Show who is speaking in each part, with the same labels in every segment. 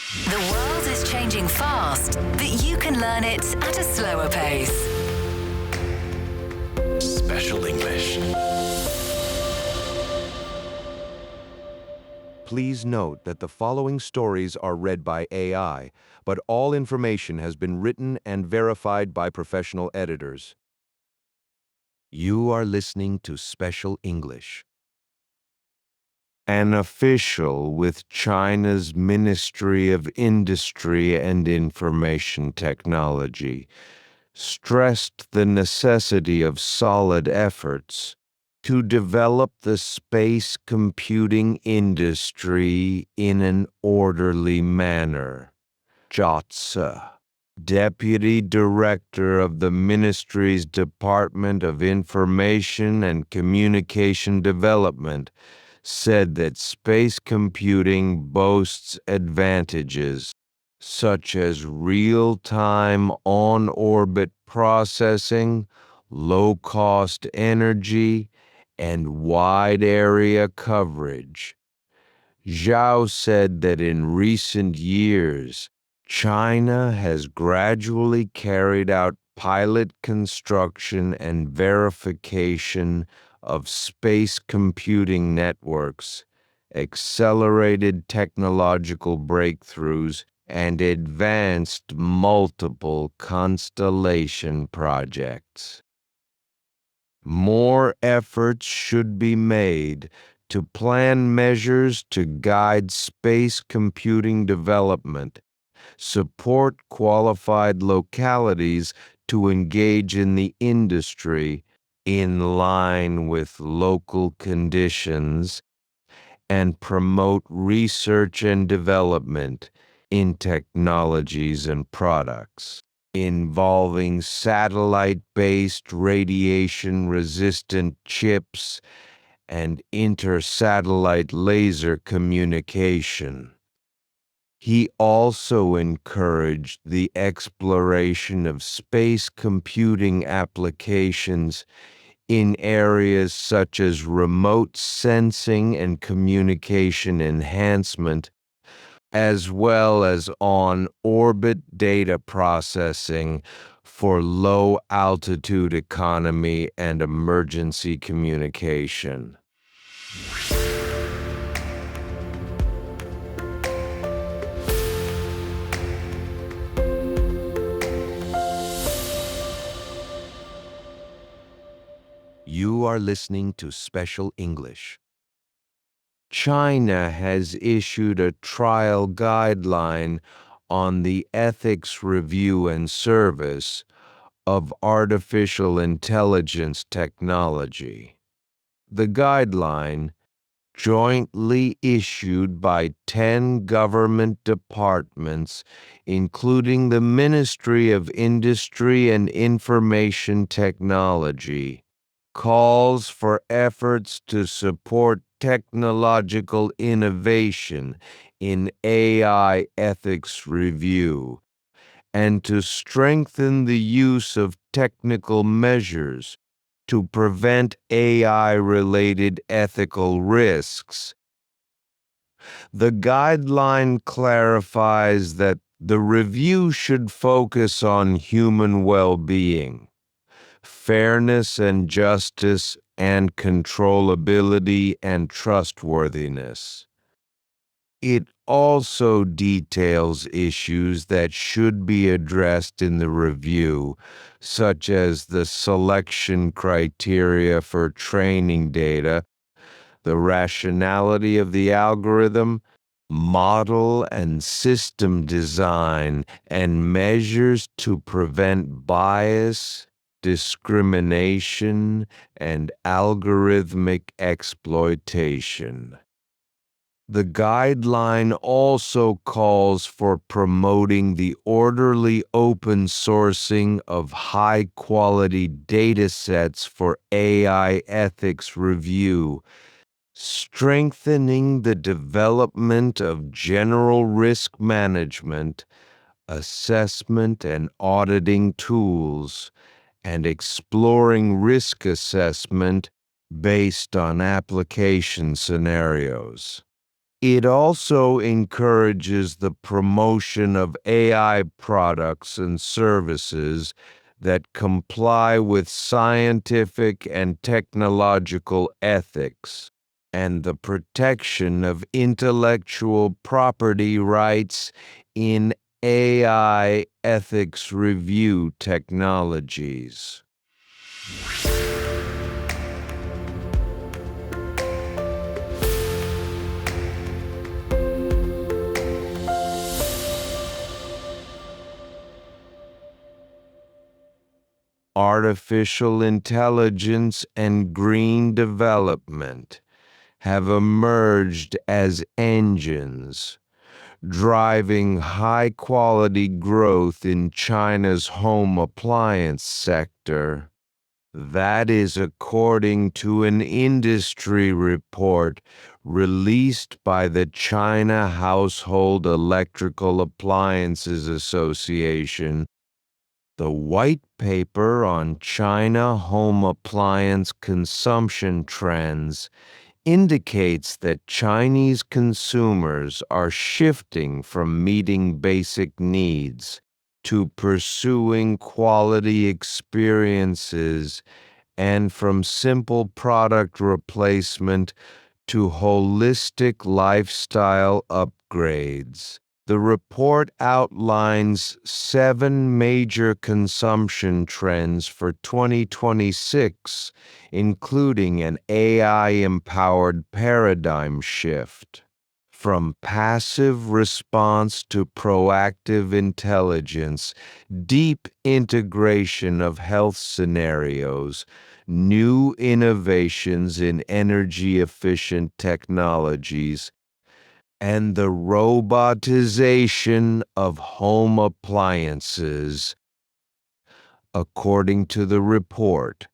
Speaker 1: The world is changing fast, but you can learn it at a slower pace.
Speaker 2: Special English.
Speaker 3: Please note that the following stories are read by AI, but all information has been written and verified by professional editors. You are listening to Special English. An official with China's Ministry of Industry and Information Technology stressed the necessity of solid efforts to develop the space computing industry in an orderly manner. Jotse, Deputy Director of the Ministry's Department of Information and Communication Development, said that space computing boasts advantages such as real-time on-orbit processing, low-cost energy, and wide area coverage. Zhao said that in recent years, China has gradually carried out pilot construction and verification of space computing networks, accelerated technological breakthroughs, and advanced multiple constellation projects. More efforts should be made to plan measures to guide space computing development, support qualified localities to engage in the industry in line with local conditions, and promote research and development in technologies and products involving satellite-based radiation-resistant chips and inter-satellite laser communication. He also encouraged the exploration of space computing applications in areas such as remote sensing and communication enhancement, as well as on-orbit data processing for low-altitude economy and emergency communication. You are listening to Special English. China has issued a trial guideline on the ethics review and service of artificial intelligence technology. The guideline, jointly issued by 10 government departments, including the Ministry of Industry and Information Technology, calls for efforts to support technological innovation in AI ethics review and to strengthen the use of technical measures to prevent AI-related ethical risks. The guideline clarifies that the review should focus on human well-being, fairness and justice, and controllability and trustworthiness. It also details issues that should be addressed in the review, such as the selection criteria for training data, the rationality of the algorithm, model and system design, and measures to prevent bias, discrimination, and algorithmic exploitation. The guideline also calls for promoting the orderly open sourcing of high-quality datasets for AI ethics review, strengthening the development of general risk management, assessment and auditing tools, and exploring risk assessment based on application scenarios. It also encourages the promotion of AI products and services that comply with scientific and technological ethics, and the protection of intellectual property rights in AI ethics review technologies. Artificial intelligence and green development have emerged as engines, driving high-quality growth in China's home appliance sector. That is according to an industry report released by the China Household Electrical Appliances Association. The white paper on China home appliance consumption trends indicates that Chinese consumers are shifting from meeting basic needs to pursuing quality experiences, and from simple product replacement to holistic lifestyle upgrades. The report outlines 7 major consumption trends for 2026, including an AI-empowered paradigm shift. From passive response to proactive intelligence, deep integration of health scenarios, new innovations in energy-efficient technologies, and the robotization of home appliances. According to the report,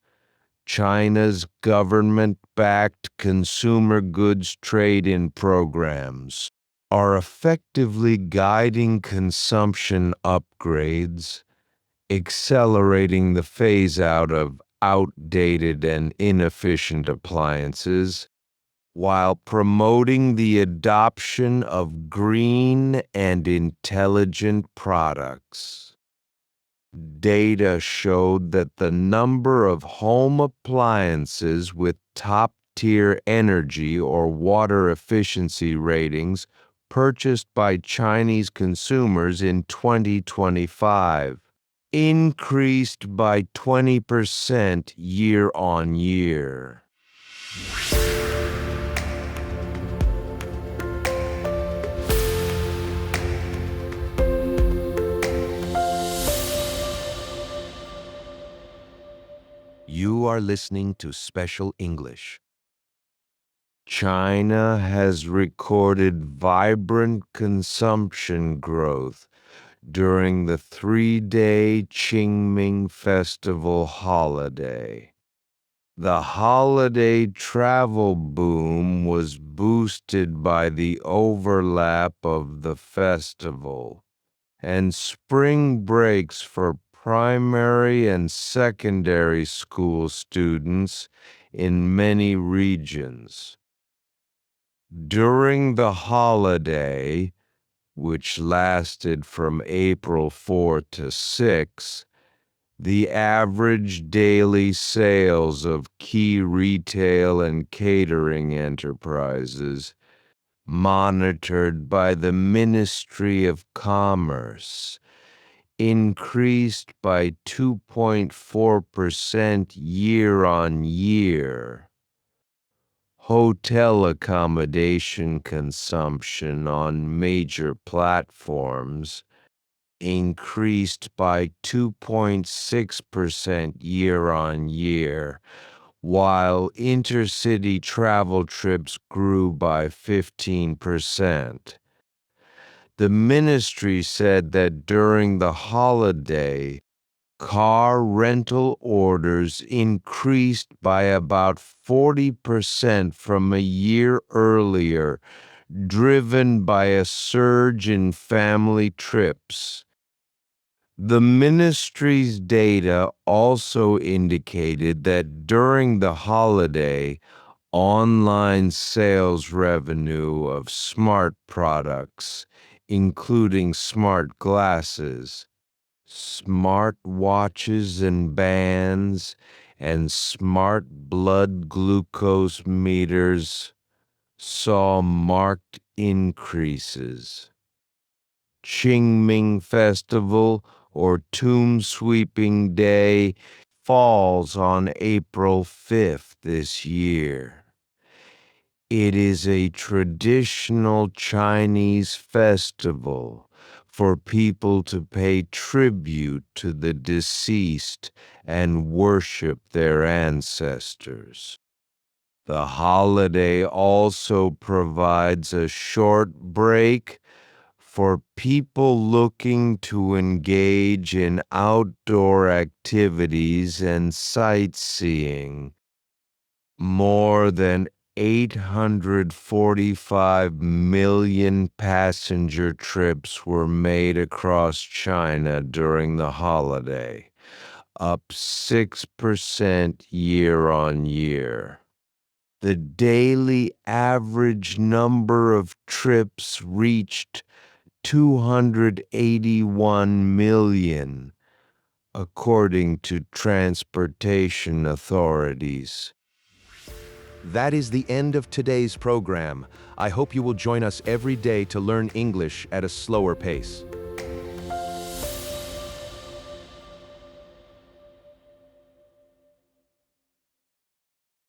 Speaker 3: China's government-backed consumer goods trade-in programs are effectively guiding consumption upgrades, accelerating the phase-out of outdated and inefficient appliances, while promoting the adoption of green and intelligent products. Data showed that the number of home appliances with top-tier energy or water efficiency ratings purchased by Chinese consumers in 2025 increased by 20% year-on-year. You are listening to Special English. China has recorded vibrant consumption growth during the 3-day Qingming Festival holiday. The holiday travel boom was boosted by the overlap of the festival and spring breaks for primary and secondary school students in many regions. During the holiday, which lasted from April 4 to 6, the average daily sales of key retail and catering enterprises, monitored by the Ministry of Commerce, increased by 2.4% year-on-year. Hotel accommodation consumption on major platforms increased by 2.6% year-on-year, while intercity travel trips grew by 15%. The ministry said that during the holiday, car rental orders increased by about 40% from a year earlier, driven by a surge in family trips. The ministry's data also indicated that during the holiday, online sales revenue of smart products, including smart glasses, smart watches and bands, and smart blood glucose meters, saw marked increases. Qingming Festival, or Tomb Sweeping Day, falls on April 5th this year. It is a traditional Chinese festival for people to pay tribute to the deceased and worship their ancestors. The holiday also provides a short break for people looking to engage in outdoor activities and sightseeing. More than 845 million passenger trips were made across China during the holiday, up 6% year on year. The daily average number of trips reached 281 million, according to transportation authorities. That is the end of today's program. I hope you will join us every day to learn English at a slower pace.